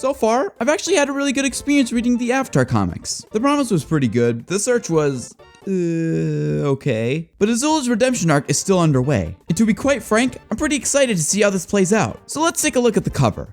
So far, I've actually had a really good experience reading the Avatar comics. The promise was pretty good. The search was... okay. But Azula's redemption arc is still underway. And to be quite frank, I'm pretty excited to see how this plays out. So let's take a look at the cover.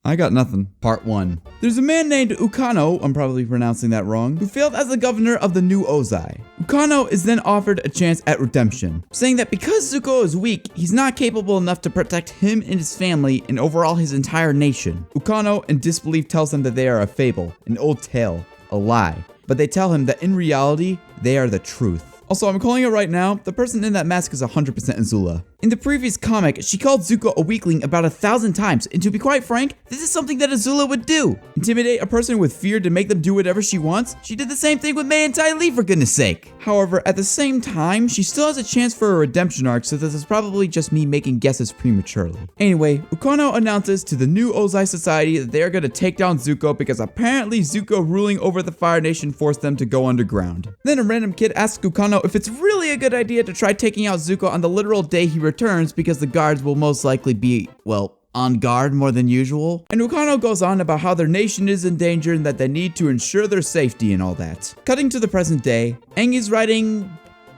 I got nothing. Part 1. There's a man named Ukano, I'm probably pronouncing that wrong, who failed as the governor of the New Ozai. Ukano is then offered a chance at redemption, saying that because Zuko is weak, he's not capable enough to protect him and his family and overall his entire nation. Ukano, in disbelief, tells them that they are a fable, an old tale, a lie. But they tell him that in reality, they are the truth. Also, I'm calling it right now, the person in that mask is 100% Azula. In the previous comic, she called Zuko a weakling about 1,000 times, and to be quite frank, this is something that Azula would do. Intimidate a person with fear to make them do whatever she wants? She did the same thing with Mai and Ty Lee, for goodness sake. However, at the same time, she still has a chance for a redemption arc, so this is probably just me making guesses prematurely. Anyway, Ukano announces to the New Ozai Society that they are going to take down Zuko because apparently Zuko ruling over the Fire Nation forced them to go underground. Then a random kid asks Ukano if it's really a good idea to try taking out Zuko on the literal day he returns because the guards will most likely be, well, on guard more than usual. And Ukano goes on about how their nation is in danger and that they need to ensure their safety and all that. Cutting to the present day, Aang is riding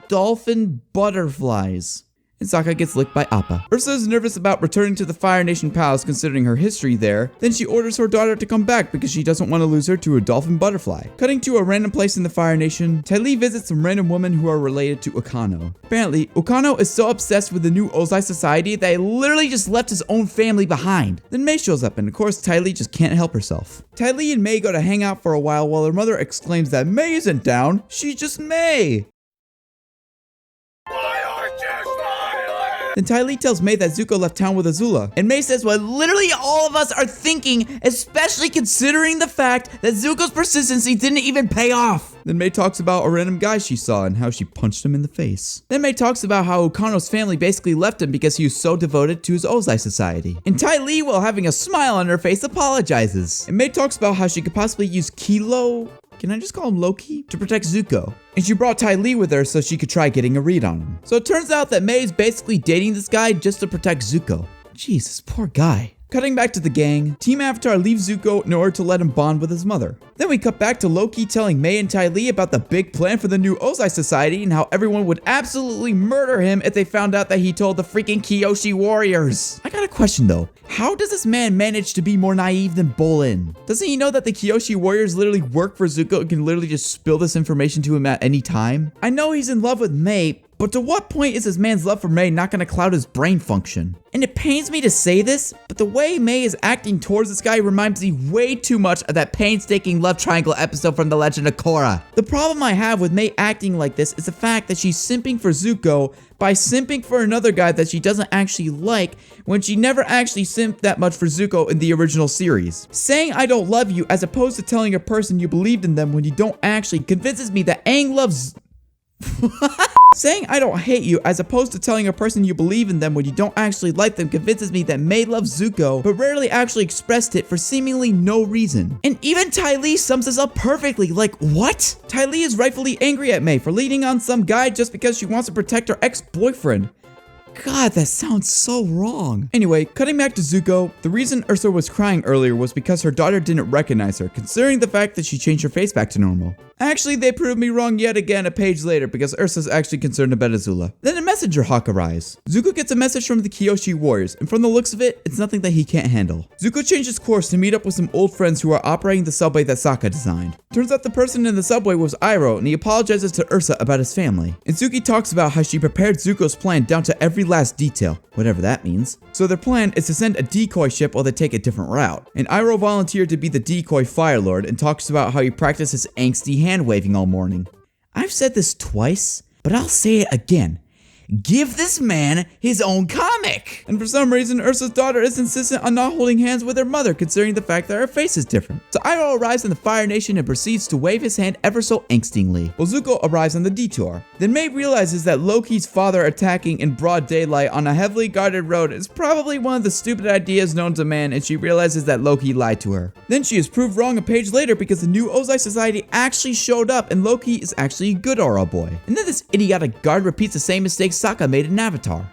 dolphin butterflies. And Sokka gets licked by Appa. Ursa is nervous about returning to the Fire Nation Palace considering her history there. Then she orders her daughter to come back because she doesn't want to lose her to a dolphin butterfly. Cutting to a random place in the Fire Nation, Ty Lee visits some random women who are related to Ukano. Apparently, Ukano is so obsessed with the New Ozai Society that he literally just left his own family behind. Then Mai shows up and of course Ty Lee just can't help herself. Ty Lee and Mai go to hang out for a while her mother exclaims that Mai isn't down, she's just Mai. Then Ty Lee tells Mai that Zuko left town with Azula. And Mai says what literally all of us are thinking, especially considering the fact that Zuko's persistency didn't even pay off. Then Mai talks about a random guy she saw and how she punched him in the face. Then Mai talks about how Ukano's family basically left him because he was so devoted to his Ozai Society. And Ty Lee, while having a smile on her face, apologizes. And Mai talks about how she could possibly use Kilo, can I just call him Loki? To protect Zuko. And she brought Ty Lee with her so she could try getting a read on him. So it turns out that Mai is basically dating this guy just to protect Zuko. Jeez, this poor guy. Cutting back to the gang, Team Avatar leaves Zuko in order to let him bond with his mother. Then we cut back to Loki telling Mai and Ty Lee about the big plan for the New Ozai Society and how everyone would absolutely murder him if they found out that he told the freaking Kyoshi warriors. I got a question though. How does this man manage to be more naive than Bolin? Doesn't he know that the Kyoshi warriors literally work for Zuko and can literally just spill this information to him at any time? I know he's in love with Mai, but to what point is this man's love for Mai not going to cloud his brain function? And it pains me to say this, but the way Mai is acting towards this guy reminds me way too much of that painstaking love triangle episode from The Legend of Korra. The problem I have with Mai acting like this is the fact that she's simping for Zuko by simping for another guy that she doesn't actually like when she never actually simped that much for Zuko in the original series. Saying I don't love you as opposed to telling a person you believed in them when you don't actually convinces me that Aang loves... Saying I don't hate you as opposed to telling a person you believe in them when you don't actually like them convinces me that Mai loves Zuko but rarely actually expressed it for seemingly no reason. And even Ty Lee sums this up perfectly. Like, what? Ty Lee is rightfully angry at Mai for leading on some guy just because she wants to protect her ex-boyfriend. God, that sounds so wrong. Anyway, cutting back to Zuko, the reason Ursa was crying earlier was because her daughter didn't recognize her, considering the fact that she changed her face back to normal. Actually, they proved me wrong yet again a page later because Ursa's actually concerned about Azula. Then a messenger hawk arrives. Zuko gets a message from the Kyoshi warriors, and from the looks of it, it's nothing that he can't handle. Zuko changes course to meet up with some old friends who are operating the subway that Sokka designed. Turns out the person in the subway was Iroh, and he apologizes to Ursa about his family. And Suki talks about how she prepared Zuko's plan down to every last detail, whatever that means. So their plan is to send a decoy ship while they take a different route. And Iroh volunteered to be the decoy Fire Lord and talks about how he practices angsty hand waving all morning. I've said this twice, but I'll say it again. Give this man his own comic! And for some reason, Ursa's daughter is insistent on not holding hands with her mother, considering the fact that her face is different. So Iroh arrives in the Fire Nation and proceeds to wave his hand ever so angstingly, while Zuko arrives on the detour. Then Mai realizes that Loki's father attacking in broad daylight on a heavily guarded road is probably one of the stupid ideas known to man, and she realizes that Loki lied to her. Then she is proved wrong a page later because the New Ozai Society actually showed up and Loki is actually a good Aura boy. And then this idiotic guard repeats the same mistakes Sokka made in Avatar.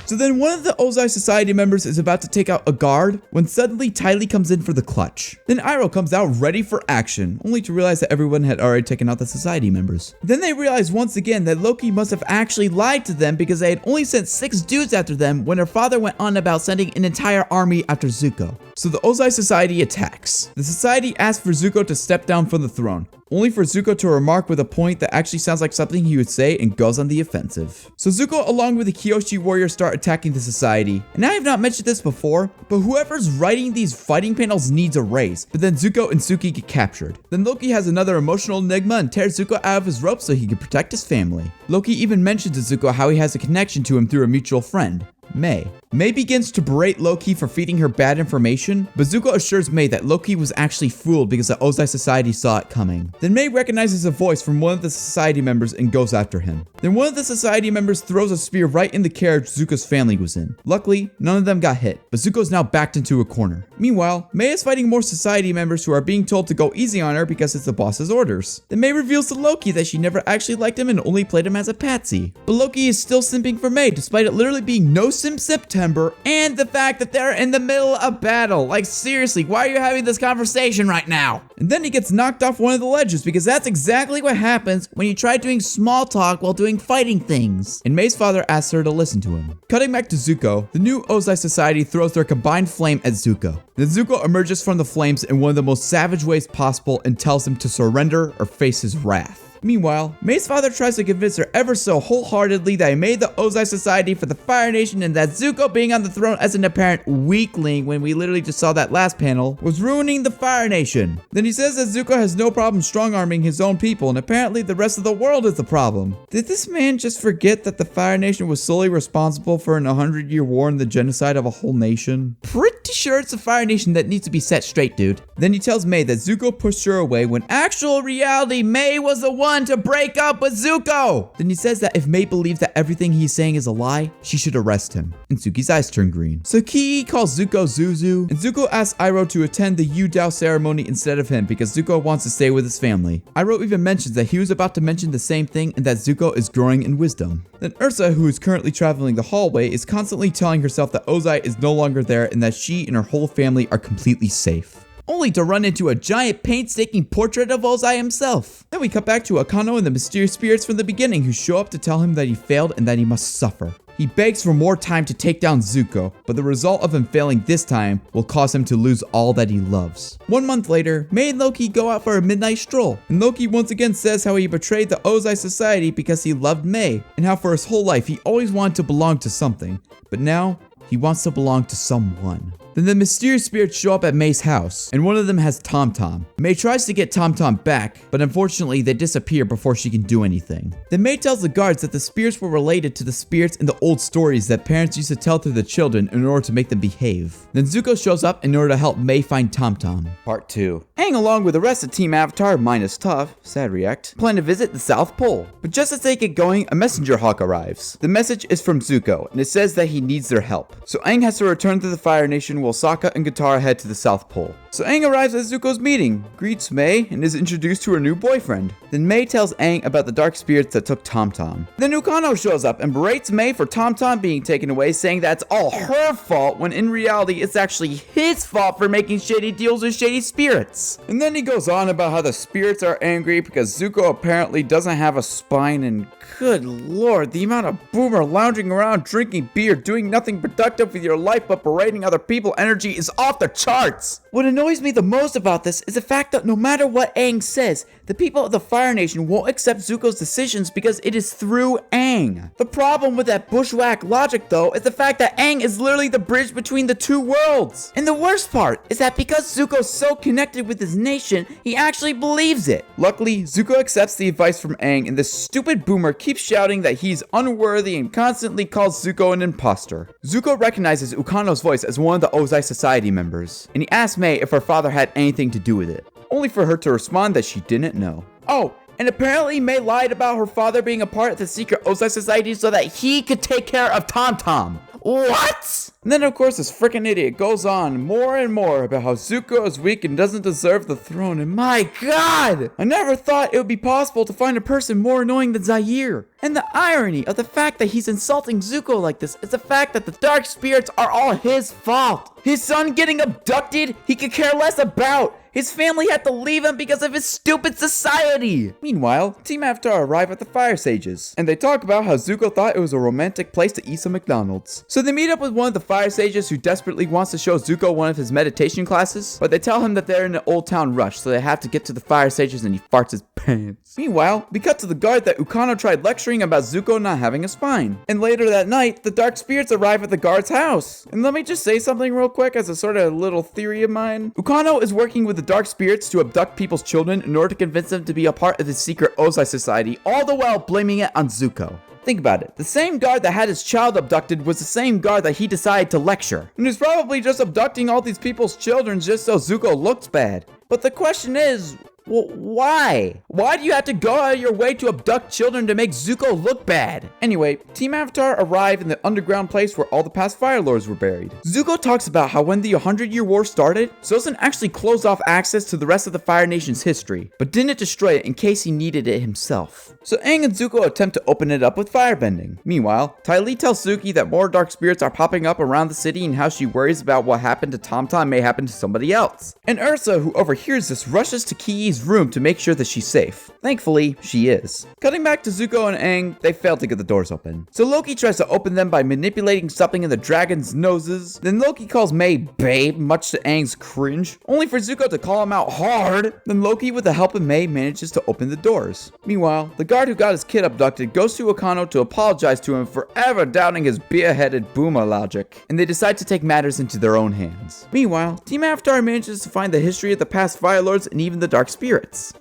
So then one of the Ozai Society members is about to take out a guard when suddenly Ty Lee comes in for the clutch. Then Iroh comes out ready for action, only to realize that everyone had already taken out the society members. Then they realize once again that Loki must have actually lied to them because they had only sent 6 dudes after them when their father went on about sending an entire army after Zuko. So the Ozai Society attacks. The society asks for Zuko to step down from the throne, only for Zuko to remark with a point that actually sounds like something he would say and goes on the offensive. So Zuko along with the Kyoshi warriors start attacking the society. And I have not mentioned this before, but whoever's writing these fighting panels needs a raise. But then Zuko and Suki get captured. Then Loki has another emotional enigma and tears Zuko out of his rope so he can protect his family. Loki even mentions to Zuko how he has a connection to him through a mutual friend, May. May begins to berate Loki for feeding her bad information, but Zuko assures May that Loki was actually fooled because the Ozai Society saw it coming. Then May recognizes a voice from one of the society members and goes after him. Then one of the society members throws a spear right in the carriage Zuko's family was in. Luckily, none of them got hit, but Zuko's now backed into a corner. Meanwhile, May is fighting more society members who are being told to go easy on her because it's the boss's orders. Then May reveals to Loki that she never actually liked him and only played him as a patsy. But Loki is still simping for May despite it literally being no Sim September and the fact that they're in the middle of battle. Like seriously, why are you having this conversation right now? And then he gets knocked off one of the ledges because that's exactly what happens when you try doing small talk while doing fighting things. And May's father asks her to listen to him. Cutting back to Zuko, the new Ozai Society throws their combined flame at Zuko. Then Zuko emerges from the flames in one of the most savage ways possible and tells him to surrender or face his wrath. Meanwhile, May's father tries to convince her ever so wholeheartedly that he made the Ozai Society for the Fire Nation and that Zuko being on the throne as an apparent weakling when we literally just saw that last panel was ruining the Fire Nation. Then he says that Zuko has no problem strong-arming his own people and apparently the rest of the world is the problem. Did this man just forget that the Fire Nation was solely responsible for an 100-year war and the genocide of a whole nation? Pretty sure it's the Fire Nation that needs to be set straight, dude. Then he tells May that Zuko pushed her away when actual reality May was the one to break up with Zuko. Then he says that if May believes that everything he's saying is a lie, she should arrest him. And Suki's eyes turn green. So Ki calls Zuko Zuzu, and Zuko asks Iroh to attend the Yu Dao ceremony instead of him because Zuko wants to stay with his family. Iroh even mentions that he was about to mention the same thing and that Zuko is growing in wisdom. Then Ursa, who is currently traveling the hallway, is constantly telling herself that Ozai is no longer there and that she and her whole family are completely safe, only to run into a giant painstaking portrait of Ozai himself. Then we cut back to Akano and the mysterious spirits from the beginning who show up to tell him that he failed and that he must suffer. He begs for more time to take down Zuko, but the result of him failing this time will cause him to lose all that he loves. 1 month later, May and Loki go out for a midnight stroll, and Loki once again says how he betrayed the Ozai Society because he loved May, and how for his whole life he always wanted to belong to something, but now he wants to belong to someone. Then the mysterious spirits show up at May's house, and one of them has Tom Tom. May tries to get Tom Tom back, but unfortunately they disappear before she can do anything. Then May tells the guards that the spirits were related to the spirits in the old stories that parents used to tell to the children in order to make them behave. Then Zuko shows up in order to help May find Tom Tom. Part 2. Aang along with the rest of Team Avatar minus Toph, sad react, plan to visit the South Pole. But just as they get going, a messenger hawk arrives. The message is from Zuko, and it says that he needs their help. So Aang has to return to the Fire Nation while Sokka and Katara head to the South Pole. So Aang arrives at Zuko's meeting, greets May, and is introduced to her new boyfriend. Then May tells Aang about the dark spirits that took Tom Tom. Then Ukano shows up and berates May for Tom Tom being taken away, saying that's all her fault when in reality it's actually his fault for making shady deals with shady spirits. And then he goes on about how the spirits are angry because Zuko apparently doesn't have a spine, and good lord, the amount of boomer lounging around drinking beer, doing nothing productive with your life but berating other people energy is off the charts. What annoys me the most about this is the fact that no matter what Aang says, the people of the Fire Nation won't accept Zuko's decisions because it is through Aang. The problem with that bushwhack logic though is the fact that Aang is literally the bridge between the two worlds. And the worst part is that because Zuko's so connected with his nation, he actually believes it. Luckily, Zuko accepts the advice from Aang, and this stupid boomer keeps shouting that he's unworthy and constantly calls Zuko an imposter. Zuko recognizes Ukano's voice as one of the Ozai Society members, and he asks May if her father had anything to do with it, only for her to respond that she didn't know. Oh, and apparently May lied about her father being a part of the secret Ozai Society so that he could take care of Tom Tom. What? And then, of course, this freaking idiot goes on more and more about how Zuko is weak and doesn't deserve the throne. And my God, I never thought it would be possible to find a person more annoying than Zaire. And the irony of the fact that he's insulting Zuko like this is the fact that the dark spirits are all his fault. His son getting abducted, he could care less about. His family had to leave him because of his stupid society. Meanwhile, Team Avatar arrive at the Fire Sages, and they talk about how Zuko thought it was a romantic place to eat some McDonald's. So they meet up with one of the Fire Sages who desperately wants to show Zuko one of his meditation classes, but they tell him that they're in an Old Town rush, so they have to get to the Fire Sages and he farts his pants. Meanwhile, we cut to the guard that Ukano tried lecturing about Zuko not having a spine. And later that night, the dark spirits arrive at the guard's house. And let me just say something real quick as a sort of little theory of mine. Ukano is working with the dark spirits to abduct people's children in order to convince them to be a part of the secret Ozai society, all the while blaming it on Zuko. Think about it. The same guard that had his child abducted was the same guard that he decided to lecture. And he's probably just abducting all these people's children just so Zuko looks bad. But the question is, well, why? Why do you have to go out of your way to abduct children to make Zuko look bad? Anyway, Team Avatar arrive in the underground place where all the past Fire Lords were buried. Zuko talks about how when the 100-Year War started, Sozin actually closed off access to the rest of the Fire Nation's history, but didn't destroy it in case he needed it himself. So Aang and Zuko attempt to open it up with firebending. Meanwhile, Ty Lee tells Suki that more dark spirits are popping up around the city and how she worries about what happened to Tom Tom may happen to somebody else. And Ursa, who overhears this, rushes to Ki'i's room to make sure that she's safe. Thankfully, she is. Cutting back to Zuko and Aang, they fail to get the doors open. So Loki tries to open them by manipulating something in the dragon's noses. Then Loki calls May babe, much to Aang's cringe, only for Zuko to call him out hard. Then Loki, with the help of May, manages to open the doors. Meanwhile, the guard who got his kid abducted goes to Akano to apologize to him for ever doubting his beer-headed boomer logic, and they decide to take matters into their own hands. Meanwhile, Team Avatar manages to find the history of the past Fire Lords and even the Dark Spirits.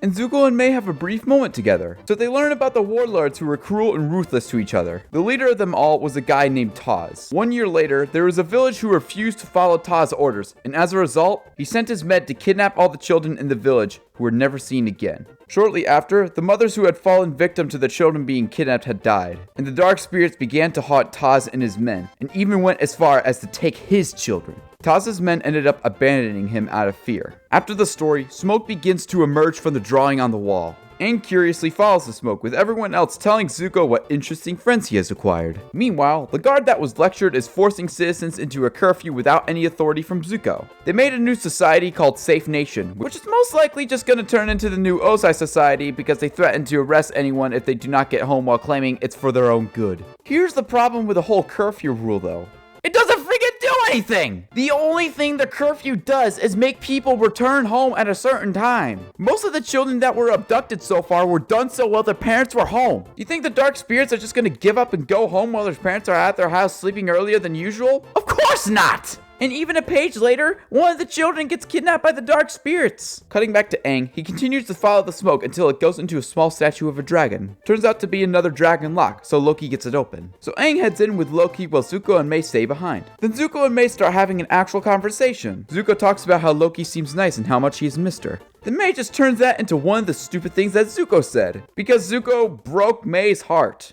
And Zuko and May have a brief moment together. So they learn about the warlords who were cruel and ruthless to each other. The leader of them all was a guy named Taz. 1 year later, there was a village who refused to follow Taz's orders, and as a result, he sent his men to kidnap all the children in the village who were never seen again. Shortly after, the mothers who had fallen victim to the children being kidnapped had died, and the dark spirits began to haunt Taz and his men, and even went as far as to take his children. Taz's men ended up abandoning him out of fear. After the story, smoke begins to emerge from the drawing on the wall. Aang curiously follows the smoke, with everyone else telling Zuko what interesting friends he has acquired. Meanwhile, the guard that was lectured is forcing citizens into a curfew without any authority from Zuko. They made a new society called Safe Nation, which is most likely just going to turn into the new Ozai society because they threaten to arrest anyone if they do not get home while claiming it's for their own good. Here's the problem with the whole curfew rule though. It doesn't freaking do anything! The only thing the curfew does is make people return home at a certain time. Most of the children that were abducted so far were done so while their parents were home. You think the dark spirits are just gonna give up and go home while their parents are at their house sleeping earlier than usual? Of course not! And even a page later, one of the children gets kidnapped by the dark spirits. Cutting back to Aang, he continues to follow the smoke until it goes into a small statue of a dragon. Turns out to be another dragon lock, so Loki gets it open. So Aang heads in with Loki while Zuko and May stay behind. Then Zuko and May start having an actual conversation. Zuko talks about how Loki seems nice and how much he has missed her. Then May just turns that into one of the stupid things that Zuko said, because Zuko broke May's heart.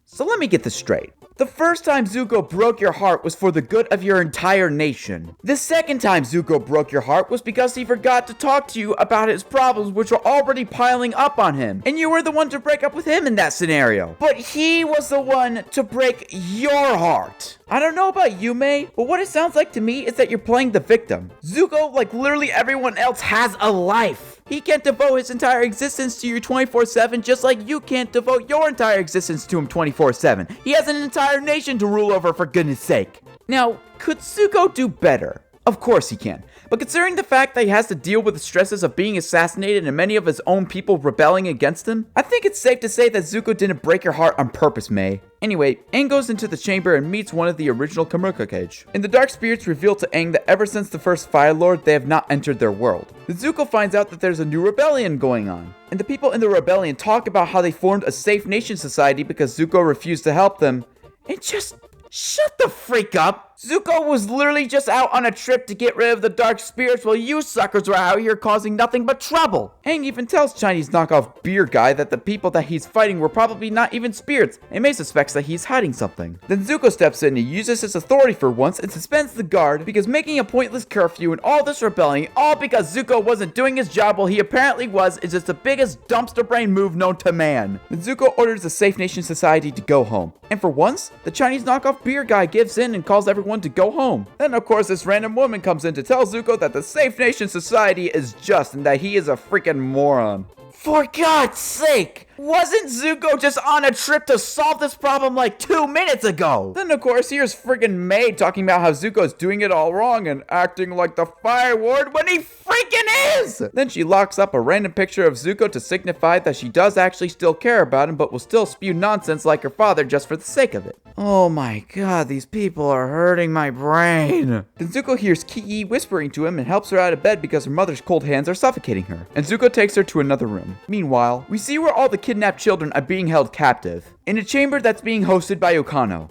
So let me get this straight. The first time Zuko broke your heart was for the good of your entire nation. The second time Zuko broke your heart was because he forgot to talk to you about his problems, which were already piling up on him. And you were the one to break up with him in that scenario. But he was the one to break your heart. I don't know about you, May, but what it sounds like to me is that you're playing the victim. Zuko, like literally everyone else, has a life. He can't devote his entire existence to you 24/7, just like you can't devote your entire existence to him 24/7. He has an entire nation to rule over, for goodness sake. Now, could Zuko do better? Of course he can. But considering the fact that he has to deal with the stresses of being assassinated and many of his own people rebelling against him, I think it's safe to say that Zuko didn't break your heart on purpose, May. Anyway, Aang goes into the chamber and meets one of the original Kamukha-Kage. And the dark spirits reveal to Aang that ever since the first Fire Lord, they have not entered their world. Then Zuko finds out that there's a new rebellion going on. And the people in the rebellion talk about how they formed a Safe Nation society because Zuko refused to help them. And just shut the freak up. Zuko was literally just out on a trip to get rid of the dark spirits while you suckers were out here causing nothing but trouble. Aang even tells Chinese knockoff beer guy that the people that he's fighting were probably not even spirits, and May suspects that he's hiding something. Then Zuko steps in and uses his authority for once and suspends the guard because making a pointless curfew and all this rebelling, all because Zuko wasn't doing his job while he apparently was, is just the biggest dumpster brain move known to man. Then Zuko orders the Safe Nation Society to go home. And for once, the Chinese knockoff beer guy gives in and calls everyone to go home. Then of course this random woman comes in to tell Zuko that the Safe Nation Society is just and that he is a freaking moron. For God's sake! Wasn't Zuko just on a trip to solve this problem like 2 minutes ago? Then of course here's friggin' May talking about how Zuko's doing it all wrong and acting like the Fire Ward when he freaking is! Then she locks up a random picture of Zuko to signify that she does actually still care about him but will still spew nonsense like her father just for the sake of it. Oh my god, these people are hurting my brain. Then Zuko hears Ki-Yi whispering to him and helps her out of bed because her mother's cold hands are suffocating her. And Zuko takes her to another room. Meanwhile, we see where all the kidnapped children are being held captive, in a chamber that's being hosted by Okano.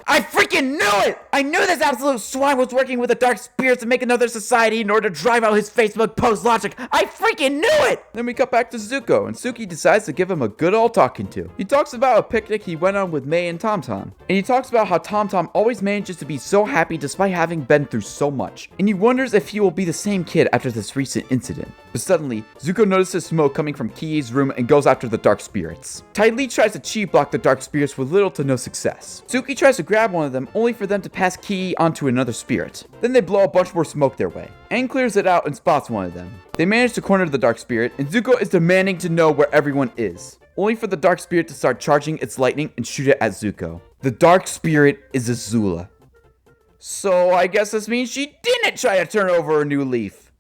I freaking knew it! I knew this absolute swine was working with the dark spirits to make another society in order to drive out his Facebook post logic. I freaking knew it! Then we cut back to Zuko, and Suki decides to give him a good old talking to. He talks about a picnic he went on with May and Tom Tom. And he talks about how Tom Tom always manages to be so happy despite having been through so much. And he wonders if he will be the same kid after this recent incident. But suddenly, Zuko notices smoke coming from Ki-Yi's room and goes after the dark spirits. Ty Lee tries to chi block the dark spirits with little to no success. Suki tries to grab one of them, only for them to pass Ki-Yi onto another spirit. Then they blow a bunch more smoke their way. Aang clears it out and spots one of them. They manage to corner the dark spirit, and Zuko is demanding to know where everyone is, only for the dark spirit to start charging its lightning and shoot it at Zuko. The dark spirit is Azula. So I guess this means she didn't try to turn over a new leaf.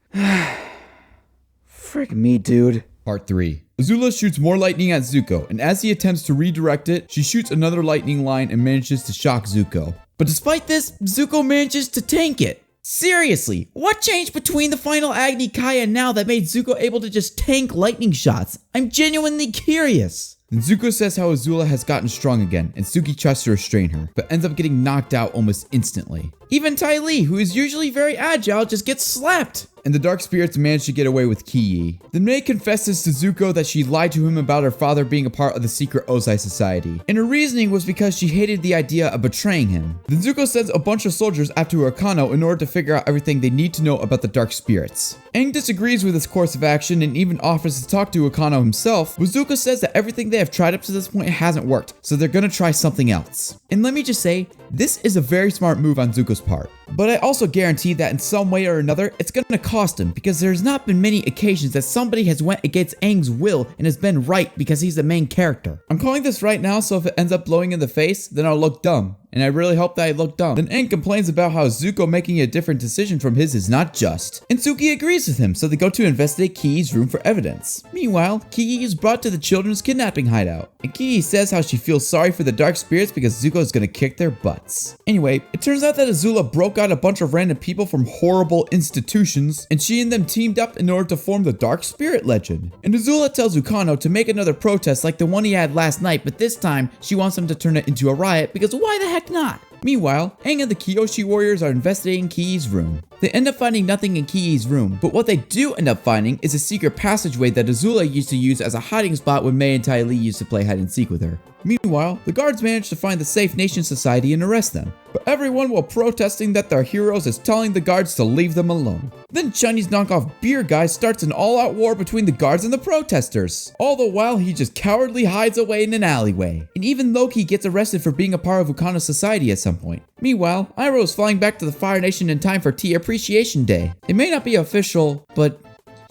Frick me, dude. Part 3. Azula shoots more lightning at Zuko, and as he attempts to redirect it, she shoots another lightning line and manages to shock Zuko. But despite this, Zuko manages to tank it. Seriously, what changed between the final Agni Kai and now that made Zuko able to just tank lightning shots? I'm genuinely curious. Then Zuko says how Azula has gotten strong again, and Suki tries to restrain her, but ends up getting knocked out almost instantly. Even Ty Lee, who is usually very agile, just gets slapped. And the dark spirits manage to get away with Ki-Yi. Then May confesses to Zuko that she lied to him about her father being a part of the secret Ozai Society. And her reasoning was because she hated the idea of betraying him. Then Zuko sends a bunch of soldiers after Okano in order to figure out everything they need to know about the dark spirits. Aang disagrees with his course of action and even offers to talk to Okano himself, but Zuko says that everything they have tried up to this point hasn't worked, so they're gonna try something else. And let me just say, this is a very smart move on Zuko's part. But I also guarantee that in some way or another, it's gonna cost him, because there's not been many occasions that somebody has went against Aang's will and has been right because he's the main character. I'm calling this right now, so if it ends up blowing in the face, then I'll look dumb. And I really hope that I look dumb. Then Aang complains about how Zuko making a different decision from his is not just. And Suki agrees with him, so they go to investigate Ki-Yi's room for evidence. Meanwhile, Ki-Yi is brought to the children's kidnapping hideout. And Ki-Yi says how she feels sorry for the dark spirits because Zuko is gonna kick their butts. Anyway, it turns out that Azula broke out a bunch of random people from horrible institutions, and she and them teamed up in order to form the Dark Spirit Legend. And Azula tells Ukano to make another protest like the one he had last night, but this time she wants him to turn it into a riot because why the heck not? Meanwhile, Aang and the Kyoshi warriors are investigating Ki-Yi's room. They end up finding nothing in Ki-Yi's room, but what they do end up finding is a secret passageway that Azula used to use as a hiding spot when May and Ty Lee used to play hide and seek with her. Meanwhile, the guards manage to find the Safe Nation Society and arrest them, but everyone while protesting that their heroes is telling the guards to leave them alone. Then Chinese knockoff beer guy starts an all-out war between the guards and the protesters. All the while he just cowardly hides away in an alleyway. And even Loki gets arrested for being a part of Ukano's society at some point. Meanwhile, Iroh is flying back to the Fire Nation in time for Tea Appreciation Day. It may not be official, but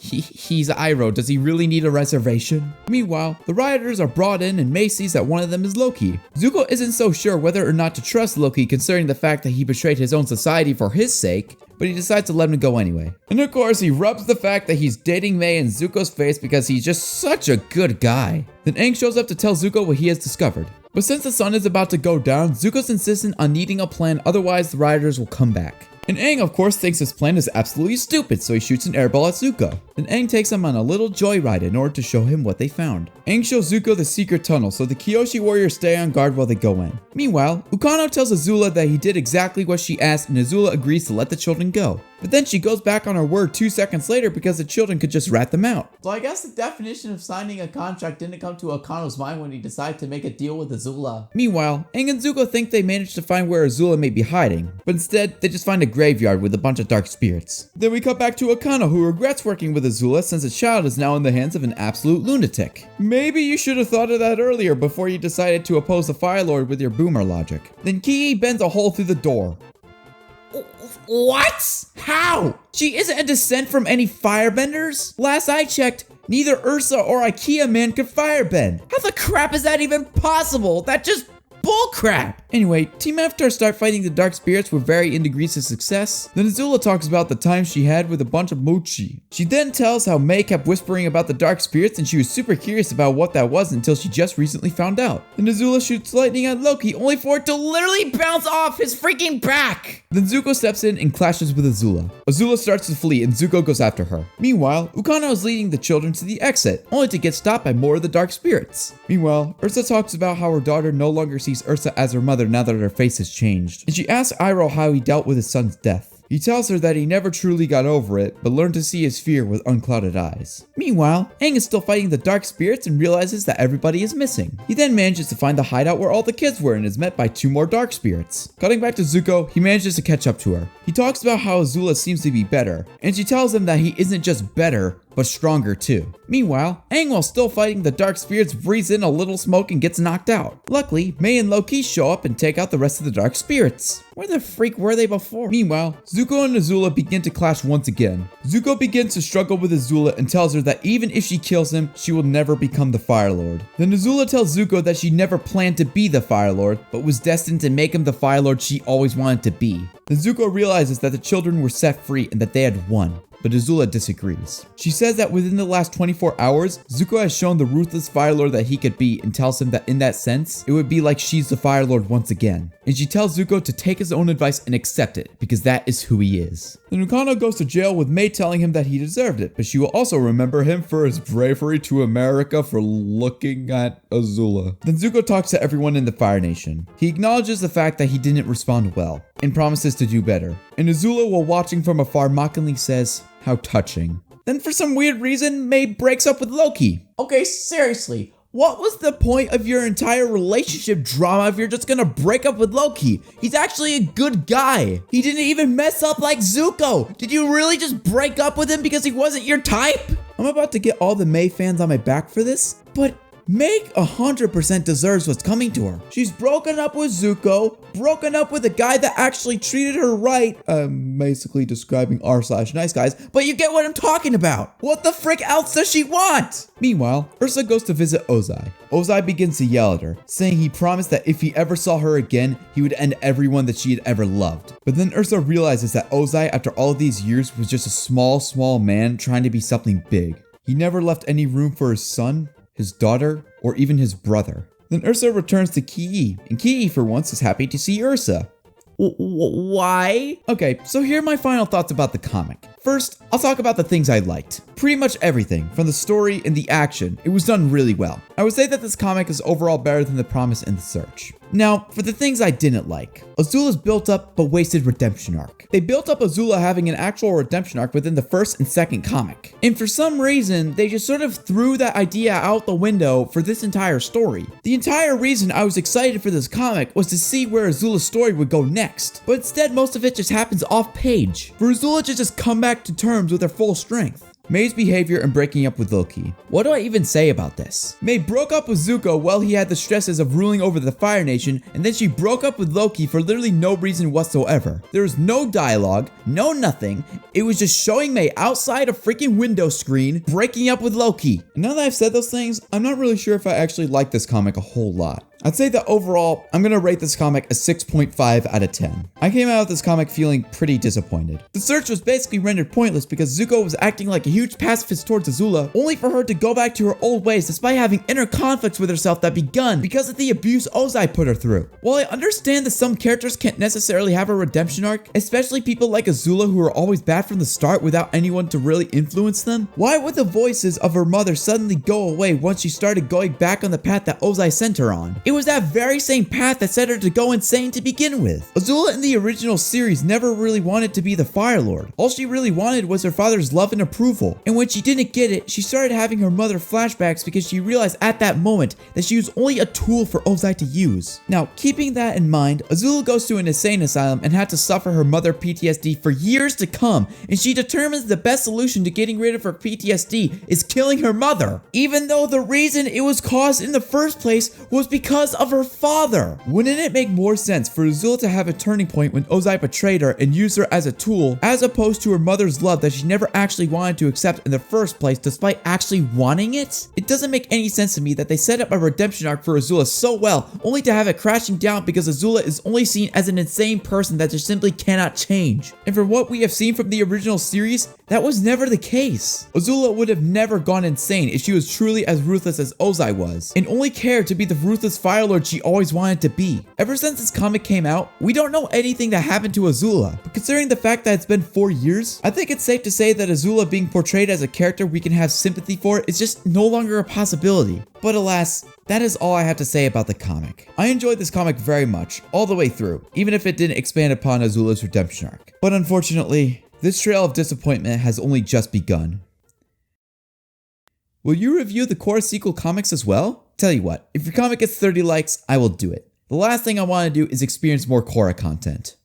he's Iroh. Does he really need a reservation? Meanwhile, the rioters are brought in and May sees that one of them is Loki. Zuko isn't so sure whether or not to trust Loki considering the fact that he betrayed his own society for his sake, but he decides to let him go anyway. And of course, he rubs the fact that he's dating May in Zuko's face because he's just such a good guy. Then Aang shows up to tell Zuko what he has discovered. But since the sun is about to go down, Zuko's insistent on needing a plan, otherwise the rioters will come back. And Aang, of course, thinks this plan is absolutely stupid, so he shoots an airball at Zuko. Then Aang takes him on a little joyride in order to show him what they found. Aang shows Zuko the secret tunnel, so the Kyoshi warriors stay on guard while they go in. Meanwhile, Ukano tells Azula that he did exactly what she asked, and Azula agrees to let the children go. But then she goes back on her word 2 seconds later because the children could just rat them out. So I guess the definition of signing a contract didn't come to Akano's mind when he decided to make a deal with Azula. Meanwhile, Aang and Zuko think they managed to find where Azula may be hiding, but instead, they just find a graveyard with a bunch of dark spirits. Then we cut back to Akano, who regrets working with Azula since the child is now in the hands of an absolute lunatic. Maybe you should have thought of that earlier before you decided to oppose the Fire Lord with your boomer logic. Then Ki bends a hole through the door. What? How? She isn't a descent from any firebenders? Last I checked, neither Ursa or Ikea man could firebend. How the crap is that even possible? That just bullcrap. Anyway, Team Avatar start fighting the dark spirits with varying degrees of success. Then Azula talks about the time she had with a bunch of mochi. She then tells how Mai kept whispering about the dark spirits and she was super curious about what that was until she just recently found out. Then Azula shoots lightning at Loki only for it to Literally bounce off his freaking back. Then Zuko steps in and clashes with Azula. Azula starts to flee and Zuko goes after her. Meanwhile, Ukano is leading the children to the exit, only to get stopped by more of the dark spirits. Meanwhile, Ursa talks about how her daughter no longer sees Ursa as her mother now that her face has changed. And she asks Iroh how he dealt with his son's death. He tells her that he never truly got over it, but learned to see his fear with unclouded eyes. Meanwhile, Aang is still fighting the dark spirits and realizes that everybody is missing. He then manages to find the hideout where all the kids were and is met by 2 more dark spirits. Cutting back to Zuko, he manages to catch up to her. He talks about how Azula seems to be better, and she tells him that he isn't just better, but stronger too. Meanwhile, Aang, while still fighting the dark spirits, breathes in a little smoke and gets knocked out. Luckily, Mai and Loki show up and take out the rest of the dark spirits. Where the freak were they before? Meanwhile, Zuko and Azula begin to clash once again. Zuko begins to struggle with Azula and tells her that even if she kills him, she will never become the Fire Lord. Then Azula tells Zuko that she never planned to be the Fire Lord, but was destined to make him the Fire Lord she always wanted to be. Then Zuko realizes that the children were set free and that they had won. But Azula disagrees. She says that within the last 24 hours, Zuko has shown the ruthless Fire Lord that he could be and tells him that in that sense, it would be like she's the Fire Lord once again. And she tells Zuko to take his own advice and accept it, because that is who he is. Then Ukano goes to jail with Mai telling him that he deserved it, but she will also remember him for his bravery to America for looking at Azula. Then Zuko talks to everyone in the Fire Nation. He acknowledges the fact that he didn't respond well, and promises to do better. And Azula, while watching from afar, mockingly says, "How touching." Then for some weird reason, Mai breaks up with Loki. Okay, seriously. What was the point of your entire relationship drama if you're just gonna break up with Loki? He's actually a good guy. He didn't even mess up like Zuko. Did you really just break up with him because he wasn't your type? I'm about to get all the Mai fans on my back for this, but Mai 100% deserves what's coming to her. She's broken up with Zuko, broken up with a guy that actually treated her right. Basically describing r/nice guys, but you get what I'm talking about. What the frick else does she want? Meanwhile, Ursa goes to visit Ozai. Ozai begins to yell at her, saying he promised that if he ever saw her again, he would end everyone that she had ever loved. But then Ursa realizes that Ozai, after all of these years, was just a small man trying to be something big. He never left any room for his son, his daughter, or even his brother. Then Ursa returns to Ki, and Ki for once is happy to see Ursa. Why? Okay, so here are my final thoughts about the comic. First, I'll talk about the things I liked. Pretty much everything, from the story and the action, it was done really well. I would say that this comic is overall better than The Promise and The Search. Now, for the things I didn't like. Azula's built up but wasted redemption arc. They built up Azula having an actual redemption arc within the first and second comic. And for some reason, they just sort of threw that idea out the window for this entire story. The entire reason I was excited for this comic was to see where Azula's story would go next. But instead, most of it just happens off page. For Azula to just come back to terms with her full strength. Mai's behavior and breaking up with Loki. What do I even say about this? Mai broke up with Zuko while he had the stresses of ruling over the Fire Nation, and then she broke up with Loki for literally no reason whatsoever. There was no dialogue, no nothing. It was just showing Mai outside a freaking window screen, breaking up with Loki. And now that I've said those things, I'm not really sure if I actually like this comic a whole lot. I'd say that overall, I'm gonna rate this comic a 6.5 out of 10. I came out of this comic feeling pretty disappointed. The search was basically rendered pointless because Zuko was acting like a huge pacifist towards Azula, only for her to go back to her old ways despite having inner conflicts with herself that begun because of the abuse Ozai put her through. While I understand that some characters can't necessarily have a redemption arc, especially people like Azula who are always bad from the start without anyone to really influence them, why would the voices of her mother suddenly go away once she started going back on the path that Ozai sent her on? It was that very same path that set her to go insane to begin with. Azula in the original series never really wanted to be the Fire Lord. All she really wanted was her father's love and approval. And when she didn't get it, she started having her mother flashbacks because she realized at that moment that she was only a tool for Ozai to use. Now, keeping that in mind, Azula goes to an insane asylum and had to suffer her mother PTSD for years to come, and she determines the best solution to getting rid of her PTSD is killing her mother, even though the reason it was caused in the first place was because of her father. Wouldn't it make more sense for Azula to have a turning point when Ozai betrayed her and used her as a tool, as opposed to her mother's love that she never actually wanted to accept in the first place despite actually wanting it? It doesn't make any sense to me that they set up a redemption arc for Azula so well, only to have it crashing down because Azula is only seen as an insane person that just simply cannot change. And from what we have seen from the original series, that was never the case. Azula would have never gone insane if she was truly as ruthless as Ozai was, and only cared to be the ruthless Fire Lord she always wanted to be. Ever since this comic came out, we don't know anything that happened to Azula, but considering the fact that it's been 4 years, I think it's safe to say that Azula being portrayed as a character we can have sympathy for is just no longer a possibility. But alas, that is all I have to say about the comic. I enjoyed this comic very much, all the way through, even if it didn't expand upon Azula's redemption arc. But unfortunately, this trail of disappointment has only just begun. Will you review the Korra sequel comics as well? Tell you what, if your comic gets 30 likes, I will do it. The last thing I want to do is experience more Korra content.